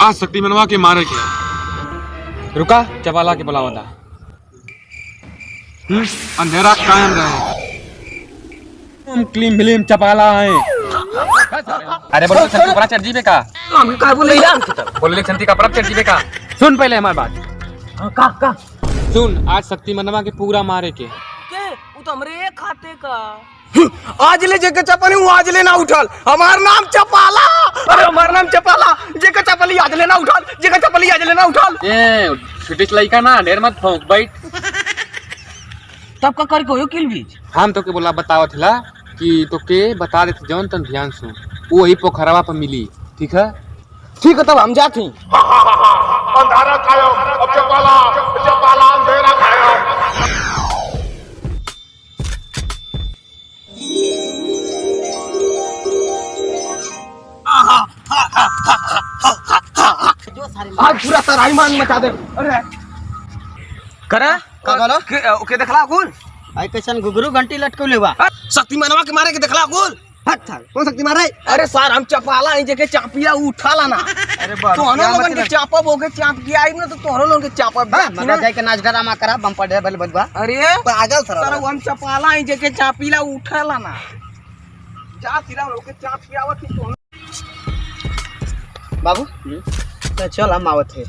आज शक्ति मनवा के मारे के। रुका, चपाला के बुलावा था। अंधेरा कायम रहे। तुम क्लीन बिलीम चपाला है। अरे बोलो संती का चढ़ जीवे का। हम का बोले राम की तरफ बोले संती का परब चढ़ जीवे का। सुन पहले हमारी बात। का सुन, आज शक्ति मनवा के पूरा मारे के। वो तो हमरे खाते का आज ले जेके चपल हूँ आज ले ना उठल हमार नाम चपाला। अरे हमार नाम चपाला जेके चपली आज ले ना उठल जेके चपली आज ले ना उठल। ए छोटी लड़का ना ढेर मत भौंक बैठ। तब का कर को किल बीज हम तो के बोला बतावत थला कि तो के बता देते जौन तन ध्यान सुन वो वही पोखरवा पर मिली। ठीक है तब हम जाते हैं। अंधारा खायो अब चपाला चपाला अंधेरा खायो। आज पूरा सरायमान मचा दे। अरे करे का बोलो ओके देखला कौन आई कैसन घुघरू घंटी लटकौले बा शक्ति मनवा के मारे के देखला कौन हट था कौन शक्ति मारे अरे सर हम चपाला है जेके चापिया उठाला ना। अरे बा तो हम लोगन के चापा बोके चाप के आई ना तो तोहरो लोगन के चापा मगर जाई के नाच ड्रामा करा बम्पर ढेर बल बलबा अरे आगल सर सर हम चपाला है जेके चापीला उठाला ना जा सिरा लोग के चाप के आवत ही तो बाबू तो चल हम आवत है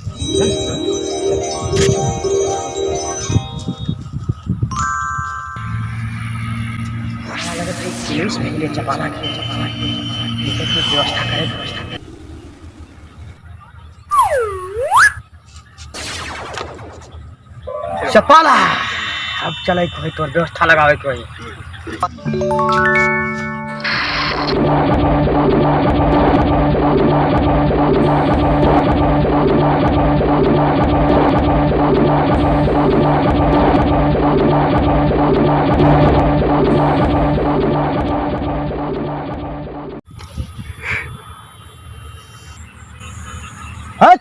लगत है पुलिस पहले चपाला की व्यवस्था करे चपाला अब चले कोई तो व्यवस्था लगावे कोई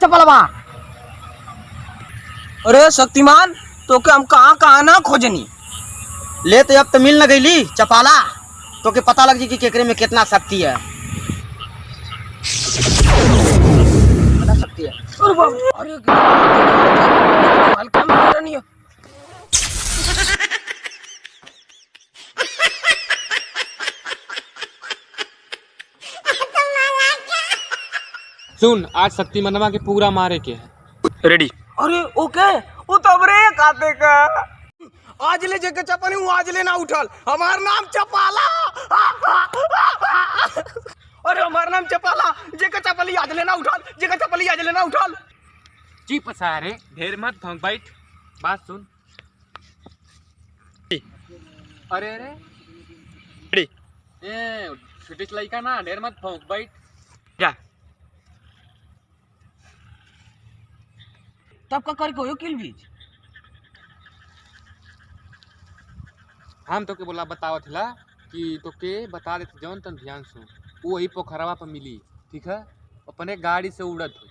चपलवा। अरे शक्तिमान तो के हम कहाँ ना खोजनी ले तो अब तो मिल न गईली चपाला तो के पता लग जी कि केकरे में कितना शक्ति है। शक्ति है अरे बाबू अरे हल्का में नहीं सुन, आज शक्ति मनवा के पूरा मारे के है। रेडी। अरे ओके वो तो हमरे खाते का आज ले जेके चपल हूँ आज ले ना उठल हमार नाम चपाला। अरे हमार नाम चपाला जेके चपली आज ले ना उठल जेके चपली आज ले ना उठल। जी पसारे ढेर मत भौंक बैठ। बात सुन। अरे अरे रेडी। ए छोटी लड़का ना ढेर मत भौंक बैठ। जा तब का कर को किल बीज हम तो के बोला बतावत थला कि तो के बता देते जौन तन ध्यान सुन वो वही पोखरवा पर मिली। ठीक है अपने गाड़ी से उड़त हो